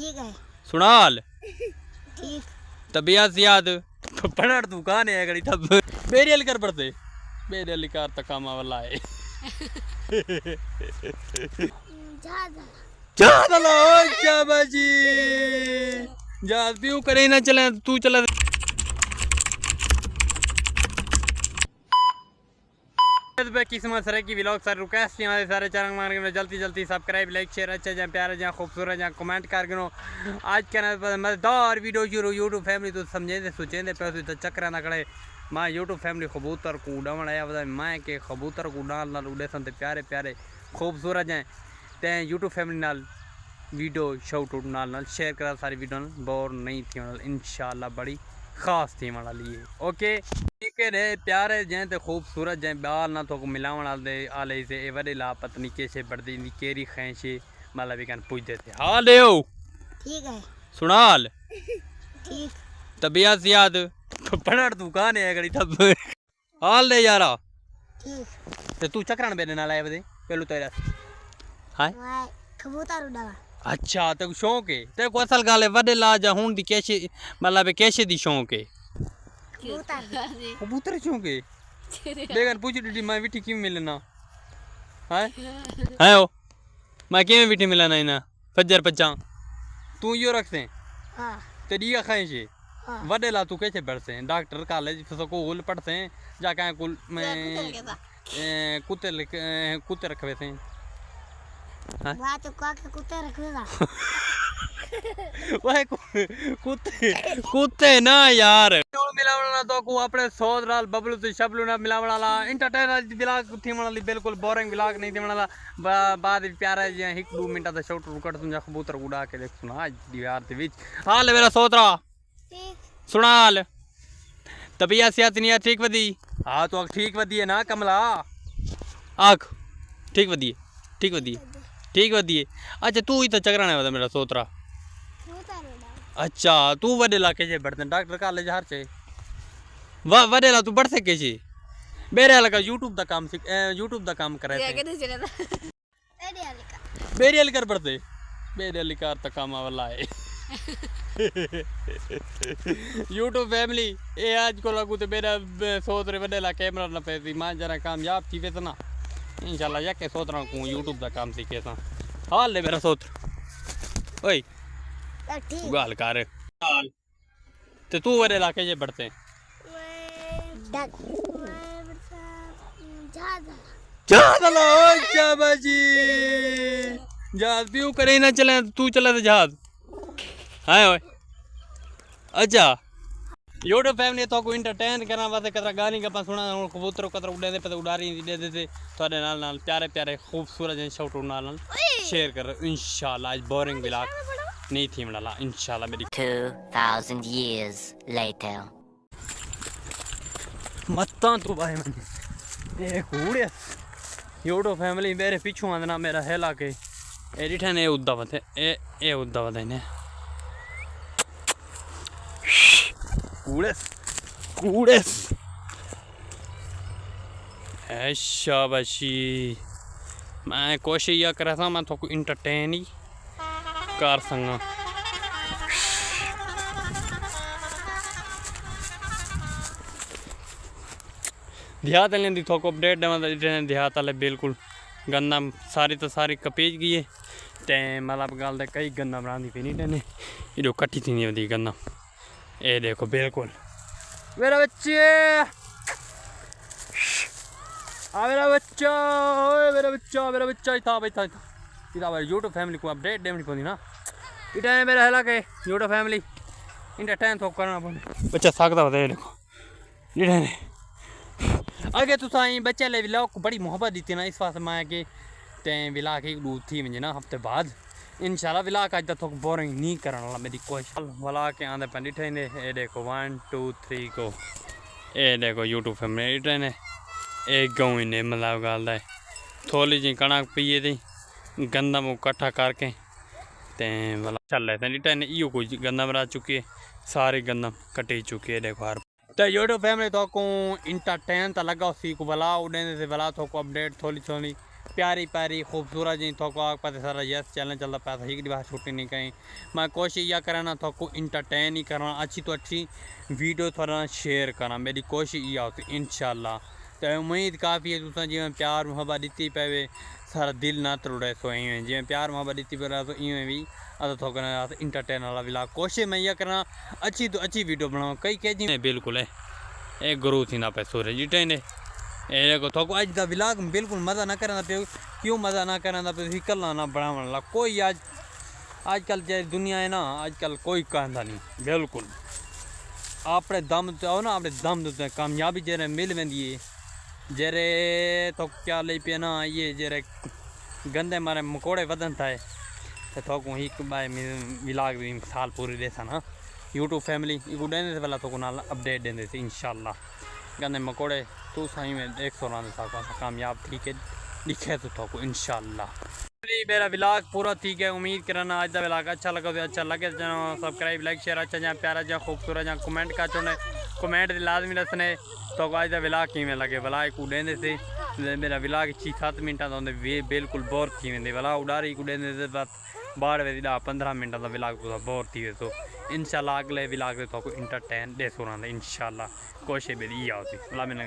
ठीक है। सुनाल ठीक। तबियत याद पढ़ तू कहाँ है गड़ी तब मेरी अली कर पढ़ते मेरी अली कार तक कामा वाला है जा बाजी जा पियो करे ना चले तू चला किस्मत सर की व्लॉग सर रिक्वेस्ट हमारे सारे चैनल मार जल्दी जल्दी सब्सक्राइब लाइक शेयर अच्छा जहाँ प्यारा जहाँ खूबसूरत जहाँ कमेंट कर गिनो आज के मजेदार वीडियो शुरू यूट्यूब फैमिली तो समझे सोचे पैसे तो चक्कर ना कड़े माँ यूट्यूब फैमिली कबूतर को उड़ावन आया बता माँ के कबूतर को उड़ान नाल उड़े सन प्यारे प्यारे खूबसूरत जाए ते यूट्यूब फैमिली नाल वीडियो शाउट आउट नाल शेयर करा सारी वीडियो बोर नहीं थी इंशाल्लाह बड़ी खास थी वाली है ओके ठीक है प्यारे जैं ते खूबसूरत जैं बाल ना तो मिलावन आले से ए वडे ला पत्नी कैसे बढ़ती नी केरी खैंशे मतलब भी कन पूछ देते हाल देओ ठीक है। सुनाल ठीक। तबियत याद पढ़ तू कहाँ है गड़ी तब हाल दे यारा ठीक। ते तू चक्रान बेने ना लाए बदे पहलू तेरा हाय कबूतर उड़ावा। अच्छा ते शौक है ते को असल गाल है वडे ला जा हुन दी कैसे मतलब कैसे दी शौक है कबूतर कबूतर शौक है बेगन पूछ डी मैं विठी क्यों मिलना हाय हाय ओ मैं क्यों विठी मिलना इना फजर पचा तू यो रखते हां ते दिया खाए छे वडे ला तू कैसे पढ़ते हैं डॉक्टर कॉलेज स्कूल पढ़ते हैं जा कहाँ कुल में कुत्ते रखवे थे बात को के कुत्ते रखवेगा वह कुत्ते कुत्ते ना यार मिलावना तो को अपने सोच राल बबलू से शबलू ना मिलावना ला एंटरटेनर ब्लॉग थी वाली बिल्कुल बोरिंग ब्लॉग नहीं थी वाला बाद प्यारा जे 1-2 मिनट दा शॉट रुकट तुम जा कबूतर उड़ा के देख सुना आज दीवार के बीच हाल मेरा सोतरा ठीक। सुनाल तबियत सेहत नहीं ठीक वदी हां तो ठीक वदी है ना कमला आख ठीक वदी ठीक वदी अच्छा तू ही तो चकराने वाला मेरा सोतरा अच्छा तू वडे ला कैसे बढ़ते डॉक्टर कॉलेज हर से वडे ला तू बढ़ सके छी बेरे लगा यूट्यूब दा काम करे थे बेरे अली कर पड़ते बेरे अली कार तक काम वाला है यूट्यूब फैमिली ए आज को लगू तो मेरा सोतरे वडे ला कैमरा ना पे मां जरा कामयाब थी वे ना इंशाल्लाह या के सोतरा को यूट्यूब दा काम सीखे सा हाल ले मेरा सोतर ओए ठीक। गाल कर हाल ते तू वरे इलाके जे बढ़ते ज्यादा शाबाजी जहाज पियो करे ना चले तू चला तो जहाज हाय ओए अच्छा यूट्यूब फैमिली तो को एंटरटेन करना वास्ते कतरा गानी गप्पा सुना कबूतर कतरा उड़े पे उड़ारी दे दे थोड़े नाल प्यारे प्यारे खूबसूरत जन शॉट नाल शेयर कर इंशाल्लाह आज बोरिंग व्लॉग नहीं थी मनाला इंशाल्लाह मेरी 2000 years later मत्ता तू भाई मन ए कूड़े यूट्यूब फैमिली मेरे पीछे आंदना मेरा हेला के एडिट है ने उद्दा बते ए उद्दा बते ने कूड़े ऐ शाबाशी मैं कोशिश यह कर रहा था मैं तो इंटरटेन ही कर संगा देहात लेंदी थोको अपडेट देवां देहात वाले बिल्कुल गंदा सारी तो सारी कपीज गई है ते मतलब गल दे कई गंदा बनांदी पे नहीं टेने इडो कट्टी थी नहीं होती गंदा ए देखो बिल्कुल मेरा बच्चे आ मेरा बच्चा ओए मेरा बच्चा था भाई था इधर भाई यूट्यूब फैमिली को अपडेट देनी पड़ी ना इटा है मेरा हला के यूट्यूब फैमिली इंटरटेन तो करना पड़े बच्चा सकता होता है देखो इटा ने आगे तो साई बच्चे ले व्लॉग को बड़ी मोहब्बत दी थी ना इस वास्ते मैं के ते व्लॉग एक दूध थी मुझे ना हफ्ते बाद इंशाल्लाह व्लॉग आज तक बोरिंग नहीं करने वाला मेरी कोशिश व्लॉग के आंदे पंडित ने ए देखो 1 2 3 को ए देखो यूट्यूब फैमिली इटा ने एक गाँव ने मतलब गल है थोड़ी जी कणक पीए थी गंदम इकट्ठा करके ते वाला चल रहे थे इटा ने इो कुछ गंदम बना चुकी है सारे गंदम कटी चुकी है देखो हर तो यूट्यूब फैमिली तो को इंटरटेन तो लगा उसी को भला उड़ने से भला तो को अपडेट थोड़ी प्यारी प्यारी खूबसूरत जी थोको पता सारा यस चैनल चलता पैसा एक बार छुट्टी नहीं कहीं मैं कोशिश यह करना थोको इंटरटेन ही करना अच्छी तो अच्छी वीडियो थोड़ा शेयर करना मेरी कोशिश यह होती इंशाल्लाह तो उम्मीद काफ़ी है तुसा जिवें प्यार मुहब्बत दी पे सारा दिल ना त्रुड़े सो इवें जिवें प्यार मुहब्बत दी पे तो इवें भी अस थोड़ा इंटरटेन वाला व्लॉग कोशिश मैं यह करना अच्छी तो अच्छी वीडियो बनाऊँ कई के जी बिल्कुल है एक गुरु थी ना पे सूरज जी ने देखो थोको अज का व्लॉग बिल्कुल मज़ा ना करना पे क्यों मज़ा ना करना पे कल्ला ना बनावन ला कोई आजकल जो दुनिया है ना आजकल कोई कहता नहीं बिल्कुल अपने दम तो आओ ना अपने दम तो कामयाबी जेरे मिल वेंदी है जेरे तो क्या ले पे ना ये जेरे गंदे मारे मकोड़े वदन था तो थोको एक बार व्लॉग भी साल पूरी देसा ना यूट्यूब फैमिली इको देने से पहला तो नाल अपडेट देंगे थे इंशाल्लाह गंदे मकोड़े तो सही में 100 कामयाब ठीक है दिखे तो थोको इंशाल्लाह मेरा व्लॉग पूरा ठीक है उम्मीद करना आज का व्लॉग अच्छा लगा तो अच्छा लगे सब्सक्राइब लाइक शेयर अच्छा जहाँ प्यारा जहाँ खूबसूरत जहाँ कमेंट का चुने कमेंट लाजमी दसने तो आज का व्लॉग किमें लगे भला एक उड़ेंदे से मेरा व्लॉग 6-7 मिनटा का होंगे बिल्कुल बोर थी वेंदे भला उड़ारी उड़ेंदे से बस 12-15 मिनटा का व्लॉग बोर थी वे तो इंशाल्लाह अगले व्लॉग तो इंटरटेन दे सुना इंशाल्लाह कोशिश मेरी इहा होती भला मैंने